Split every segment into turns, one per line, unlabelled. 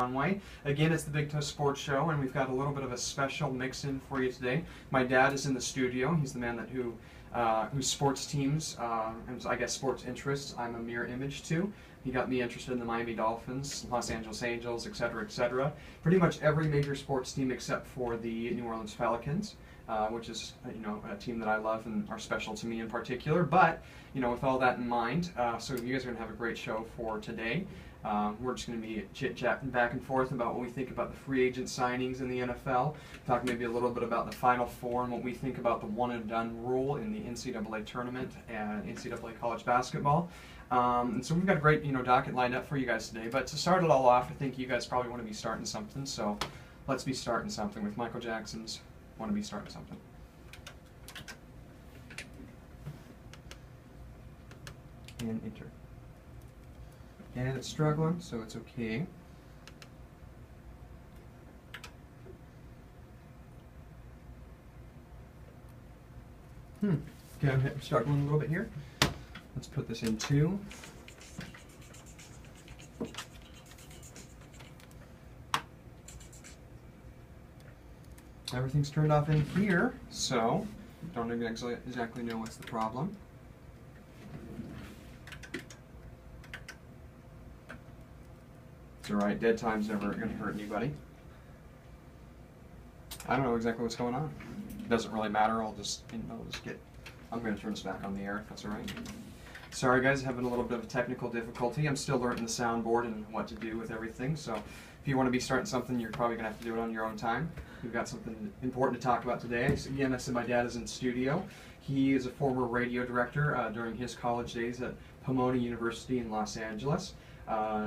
Conway. Again, it's the Big Toe Sports Show, and we've got a little bit of a special mix-in for you today. My dad is in the studio. He's the man whose sports teams and I guess sports interests I'm a mirror image to. He got me interested in the Miami Dolphins, Los Angeles Angels, etc., etc. Pretty much every major sports team except for the New Orleans Pelicans, which is a team that I love and are special to me in particular. But with all that in mind, so you guys are going to have a great show for today. We're just going to be chit-chatting back and forth about what we think about the free agent signings in the NFL, talk maybe a little bit about the Final Four and what we think about the one-and-done rule in the NCAA tournament and NCAA college basketball. And so we've got a great docket lined up for you guys today. But to start it all off, I think you guys probably want to be starting something. So let's be starting something with Michael Jackson's "Want to Be Starting Something." And enter. And it's struggling, so it's okay. Okay, I'm struggling a little bit here. Let's put this in 2. Everything's turned off in here, so don't exactly know what's the problem. It's alright, dead time's never going to hurt anybody. I don't know exactly what's going on. It doesn't really matter, I'm going to turn this back on the air if that's alright. Sorry guys, having a little bit of a technical difficulty. I'm still learning the soundboard and what to do with everything, so if you want to be starting something, you're probably going to have to do it on your own time. We've got something important to talk about today. Again, I said my dad is in studio. He is a former radio director during his college days at Pomona University in Los Angeles.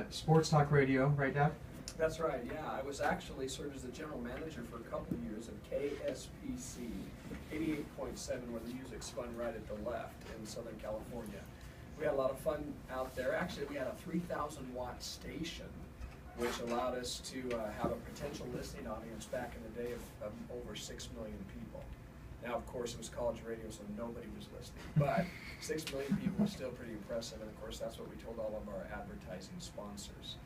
Sports talk radio, right, Dad?
That's right, yeah. I was actually served as the general manager for a couple of years of KSPC 88.7, where the music spun right at the left in Southern California. We had a lot of fun out there. Actually, we had a 3,000 watt station, which allowed us to have a potential listening audience back in the day of over 6 million people. Now, of course, it was college radio, so nobody was listening. But 6 million people was still pretty impressive, and of course, that's what we told all of our advertising sponsors.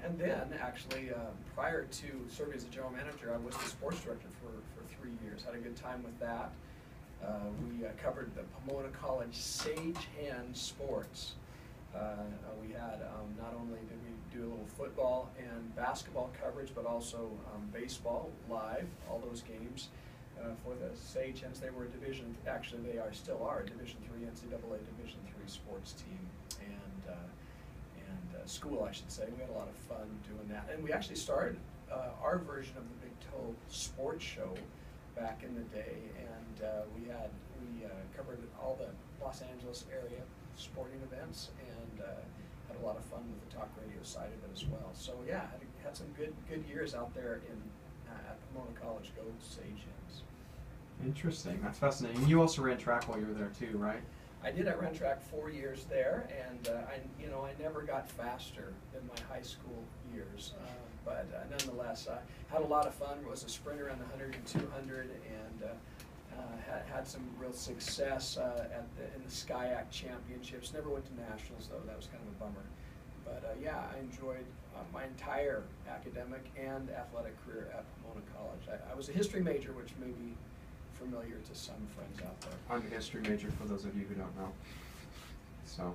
And then, actually, prior to serving as a general manager, I was the sports director for 3 years. Had a good time with that. We covered the Pomona College Sage Hand sports. We had, not only did we do a little football and basketball coverage, but also baseball live, all those games. For the Sage Hens, they were a division, actually they still are a Division III NCAA Division III sports team and school, I should say. We had a lot of fun doing that. And we actually started our version of the Big Toe Sports Show back in the day, and we covered all the Los Angeles area sporting events and had a lot of fun with the talk radio side of it as well. So yeah, had some good years out there at Pomona College. Go Sage Hens.
Interesting. That's fascinating. You also ran track while you were there too, right?
I did. I ran track 4 years there, and I never got faster than my high school years. But nonetheless, I had a lot of fun. Was a sprinter in the 100 and 200, and had some real success in the SCIAC championships. Never went to nationals though. That was kind of a bummer. But yeah, I enjoyed my entire academic and athletic career at Pomona College. I was a history major, which may be familiar to some friends out there.
I'm a history major for those of you who don't know. So.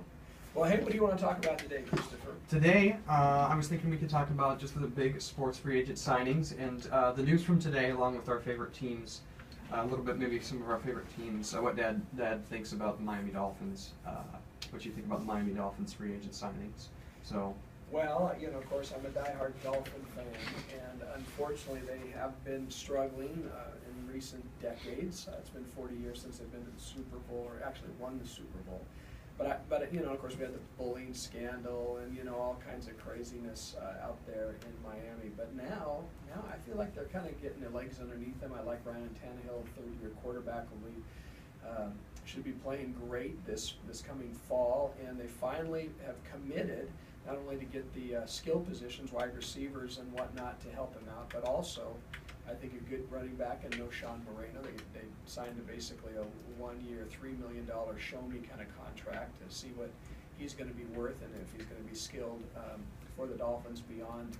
Well, hey, what do you want to talk about today, Christopher?
Today, I was thinking we could talk about just the big sports free agent signings and the news from today, along with our favorite teams. A little bit, maybe some of our favorite teams. What Dad thinks about the Miami Dolphins. What you think about the Miami Dolphins free agent signings. So.
Well, of course, I'm a diehard Dolphin fan, and unfortunately, they have been struggling in recent decades. It's been 40 years since they've been to the Super Bowl, or actually won the Super Bowl. But of course, we had the bullying scandal and all kinds of craziness out there in Miami. But now I feel like they're kind of getting their legs underneath them. I like Ryan Tannehill, third-year quarterback, should be playing great this coming fall, and they finally have committed not only to get the skill positions, wide receivers and whatnot, to help him out, but also I think a good running back in Sean Moreno. They signed basically a 1-year, $3 million show-me kind of contract to see what he's going to be worth and if he's going to be skilled for the Dolphins beyond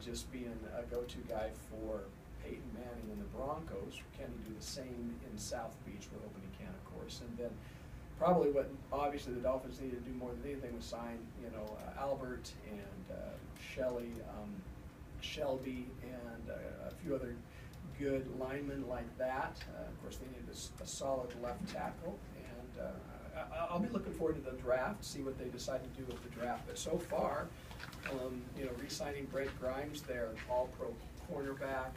just being a go-to guy for Peyton Manning and the Broncos. Can he do the same in South Beach? We're hoping he can, of course. And then probably what obviously the Dolphins need to do more than anything was sign, Albert and Shelby and a few other good linemen like that. Of course, they need a solid left tackle, and I'll be looking forward to the draft, see what they decide to do with the draft. But so far, re-signing Brent Grimes, their all-pro cornerback,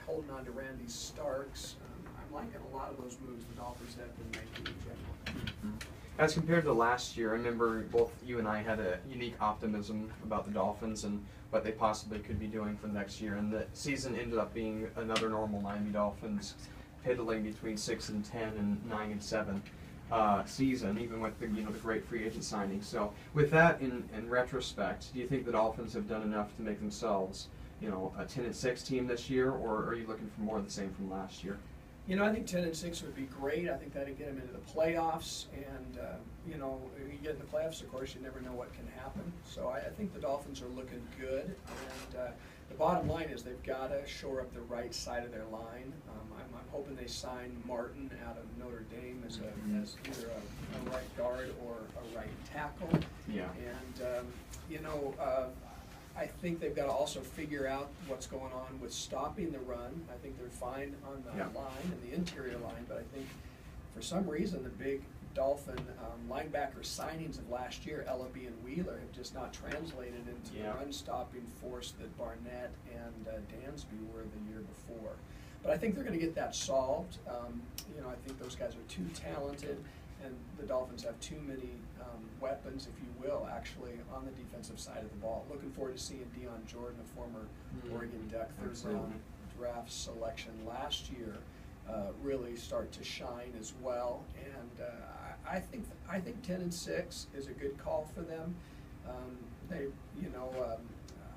holding on to Randy Starks. I'm liking a lot of those moves the Dolphins have been making in general.
Mm-hmm. As compared to last year, I remember both you and I had a unique optimism about the Dolphins and what they possibly could be doing for the next year. And the season ended up being another normal Miami Dolphins piddling between 6-10 and 9-7 season, even with the the great free agent signing. So with that in retrospect, do you think the Dolphins have done enough to make themselves a 10-6 team this year, or are you looking for more of the same from last year?
I think 10-6 would be great. I think that'd get them into the playoffs, and you get in the playoffs, of course, you never know what can happen. So I think the Dolphins are looking good, and the bottom line is they've got to shore up the right side of their line. I'm hoping they sign Martin out of Notre Dame as either a right guard or a right tackle.
Yeah.
And I think they've got to also figure out what's going on with stopping the run. I think they're fine on the line and the interior line, but I think for some reason the big Dolphin linebacker signings of last year, Ellaby and Wheeler, have just not translated into the run-stopping force that Barnett and Dansby were the year before. But I think they're going to get that solved. I think those guys are too talented, and the Dolphins have too many weapons, if you will, actually, on the defensive side of the ball. Looking forward to seeing Deion Jordan, a former Oregon Duck, third-round draft selection last year, really start to shine as well. And I think 10-6 is a good call for them.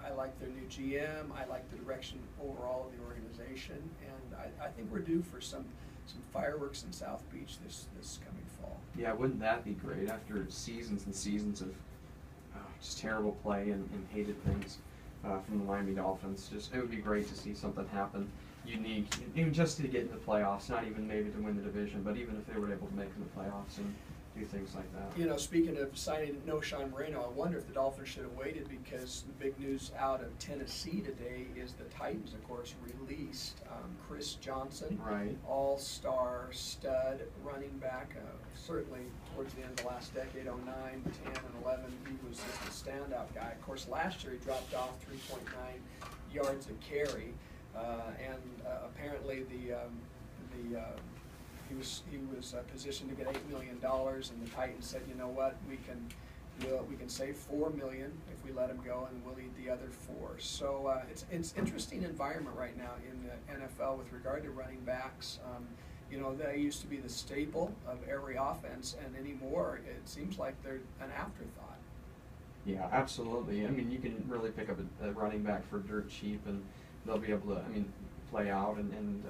I like their new GM. I like the direction overall of the organization, and I think we're due for some fireworks in South Beach this coming fall.
Yeah, wouldn't that be great after seasons and seasons of just terrible play and hated things from the Miami Dolphins? It would be great to see something happen unique, even just to get into the playoffs, not even maybe to win the division, but even if they were able to make the playoffs and do things like that.
Speaking of signing Knowshon Moreno, I wonder if the Dolphins should have waited, because the big news out of Tennessee today is the Titans, of course, released Chris Johnson,
right,
all-star stud running back. Certainly towards the end of the last decade, 09, 10, and 11, he was just a standout guy. Of course, last year he dropped off 3.9 yards a carry, and apparently he was positioned to get $8 million, and the Titans said, you know what, we can save $4 million if we let him go, and we'll eat the other $4. So it's interesting environment right now in the NFL with regard to running backs. They used to be the staple of every offense, and anymore it seems like they're an afterthought.
Yeah, absolutely. I mean, you can really pick up a running back for dirt cheap, and they'll be able to, play out and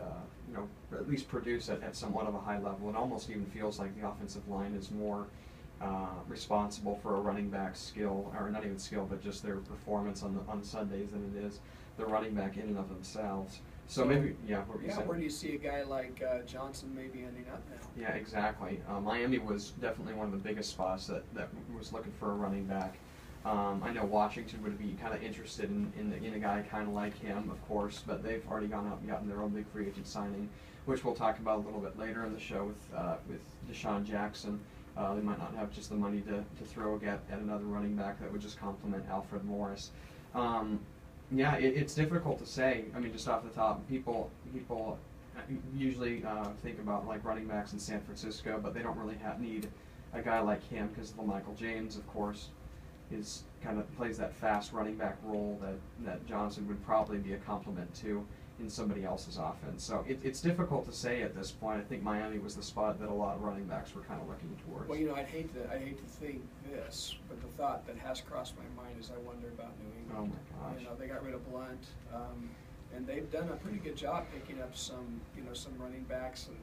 at least produce at somewhat of a high level. It almost even feels like the offensive line is more responsible for a running back's skill, or not even skill, but just their performance on Sundays than it is the running back in and of themselves. So maybe,
where do you see a guy like Johnson maybe ending up now?
Yeah, exactly. Miami was definitely one of the biggest spots that was looking for a running back. I know Washington would be kind of interested in a guy kind of like him, of course, but they've already gone out and gotten their own big free agent signing, which we'll talk about a little bit later in the show with Deshaun Jackson. They might not have just the money to throw at another running back that would just complement Alfred Morris. It's difficult to say. Just off the top, people usually think about like running backs in San Francisco, but they don't really need a guy like him, because LaMichael James, of course, plays that fast running back role that Johnson would probably be a complement to in somebody else's offense. So it's difficult to say at this point. I think Miami was the spot that a lot of running backs were kind of looking towards.
Well, I'd hate to think this, but the thought that has crossed my mind is I wonder about New England.
Oh my gosh.
They got rid of Blunt, and they've done a pretty good job picking up some running backs and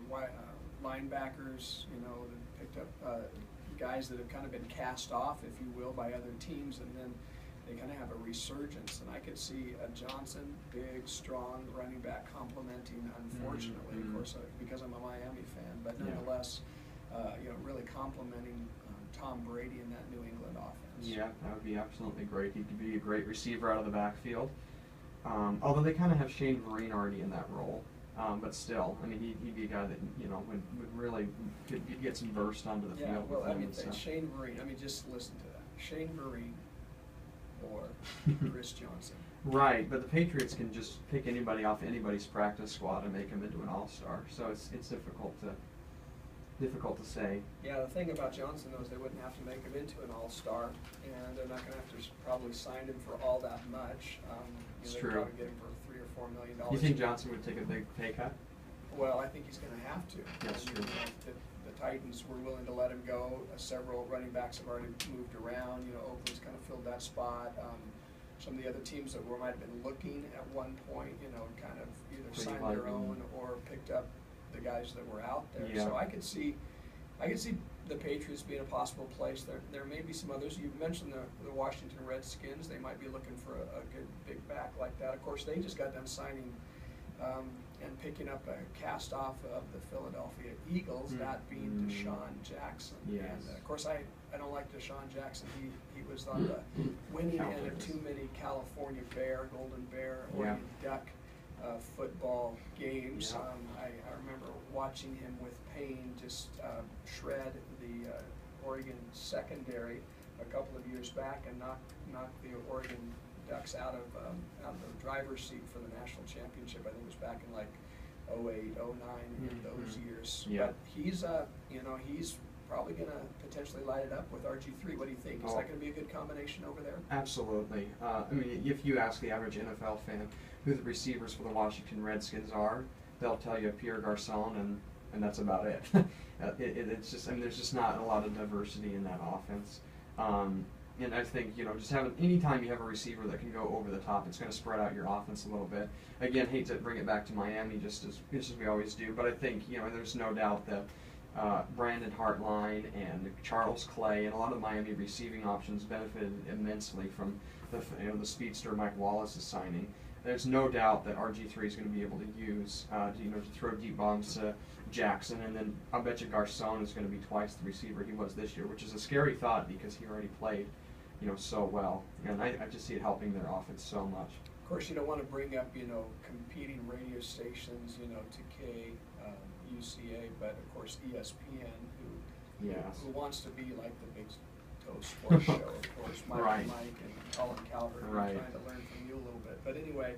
linebackers. They picked up guys that have kind of been cast off, if you will, by other teams, and then they kind of have a resurgence, and I could see a Johnson, big, strong running back complementing, unfortunately, of course, because I'm a Miami fan, but nonetheless, really complementing Tom Brady in that New England offense.
Yeah, that would be absolutely great. He could be a great receiver out of the backfield. Although they kind of have Shane Vereen already in that role. But still, I mean, he'd be a guy that, would really could get some burst onto the field.
Well, I mean,
so.
Shane Vereen, just listen to that. Shane Vereen or Chris Johnson.
Right, but the Patriots can just pick anybody off anybody's practice squad and make him into an all-star. So it's difficult to say.
Yeah, the thing about Johnson, though, is they wouldn't have to make him into an all-star, and they're not going to have to probably sign him for all that much.
It's
they'd
true.
probably get him for $3 or $4 million.
You think Johnson would take a big pay cut?
Well, I think he's going to have to.
That's true.
The Titans were willing to let him go. Several running backs have already moved around. Oakland's kind of filled that spot. Some of the other teams that might have been looking at one point, kind of either signed their own or picked up the guys that were out there.
Yeah.
So I could see the Patriots being a possible place. There may be some others. You mentioned the Washington Redskins. They might be looking for a good big back like that. Of course, they just got done signing and picking up a cast off of the Philadelphia Eagles, that being Deshaun Jackson.
Yes.
And of course, I don't like Deshaun Jackson. He was on the winning end of too many California Golden Bear, Oregon Duck football games.
Yeah.
I remember watching him with pain just shred the Oregon secondary a couple of years back and knock the Oregon Ducks out of the driver's seat for the national championship. I think it was back in like 08, 09, in those years.
Yeah.
But he's he's probably going to potentially light it up with RG3. What do you think? Is that going to be a good combination over there?
Absolutely. I mean, if you ask the average NFL fan who the receivers for the Washington Redskins are, they'll tell you Pierre Garcon, and that's about it. It's just, there's just not a lot of diversity in that offense. And I think, just anytime you have a receiver that can go over the top, it's going to spread out your offense a little bit. Again, hate to bring it back to Miami just as we always do, but I think, there's no doubt that Brandon Hartline and Charles Clay and a lot of Miami receiving options benefited immensely from the speedster Mike Wallace's signing. There's no doubt that RG3 is going to be able to use to throw deep bombs to Jackson, and then I bet you Garcon is going to be twice the receiver he was this year, which is a scary thought because he already played so well, and I just see it helping their offense so much.
Of course, you don't want to bring up competing radio stations, to UCA, but of course ESPN, who wants to be like the Big Toe Sports Show. Of course, Mike and Colin Calvert are trying to learn from you a little bit. But anyway,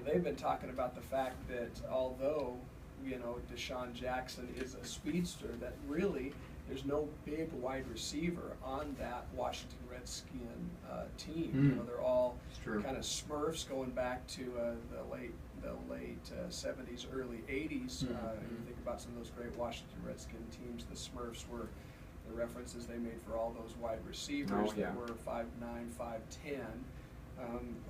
they've been talking about the fact that although Deshaun Jackson is a speedster, that really there's no big wide receiver on that Washington Redskin team. They're all kind of Smurfs going back to the late 70s, early 80s. You think about some of those great Washington Redskin teams. The Smurfs were the references they made for all those wide receivers that were 5'9", 5'10".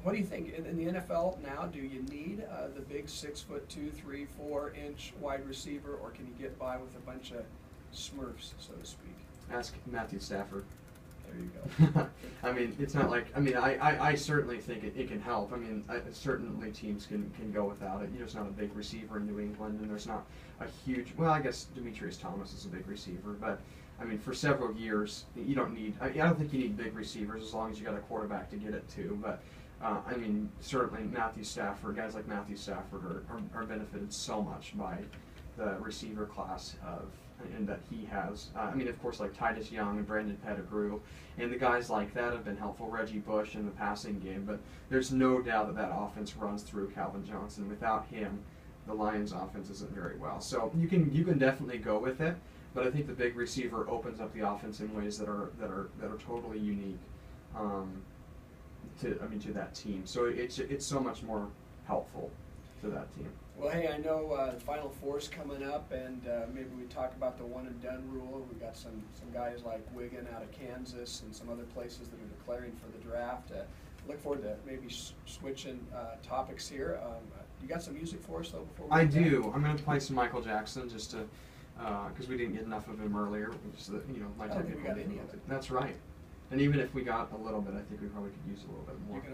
What do you think in the NFL now? Do you need the big 6'2", 3, 4 inch wide receiver, or can you get by with a bunch of Smurfs, so to speak?
Ask Matthew Stafford.
There you go.
It's not like, I certainly think it can help. Certainly teams can go without it. There's not a big receiver in New England, and there's not a huge, I guess Demetrius Thomas is a big receiver, but for several years, you don't need, I don't think you need big receivers as long as you got a quarterback to get it to, but certainly Matthew Stafford, guys like Matthew Stafford are benefited so much by the receiver class and that he has. Of course, like Titus Young and Brandon Pettigrew, and the guys like that have been helpful. Reggie Bush in the passing game, but there's no doubt that offense runs through Calvin Johnson. Without him, the Lions' offense isn't very well. So you can definitely go with it, but I think the big receiver opens up the offense in ways that are totally unique to that team. So it's so much more helpful to that team.
Well, hey, I know the Final Four's coming up, and maybe we talk about the one and done rule. We've got some guys like Wigan out of Kansas and some other places that are declaring for the draft. Look forward to maybe switching topics here. You got some music for us, though, before we
I do. I'm going to play some Michael Jackson just to, because we didn't get enough of him earlier. Just,
I don't think we got any of it.
That's right. And even if we got a little bit, I think we probably could use a little bit more.
You can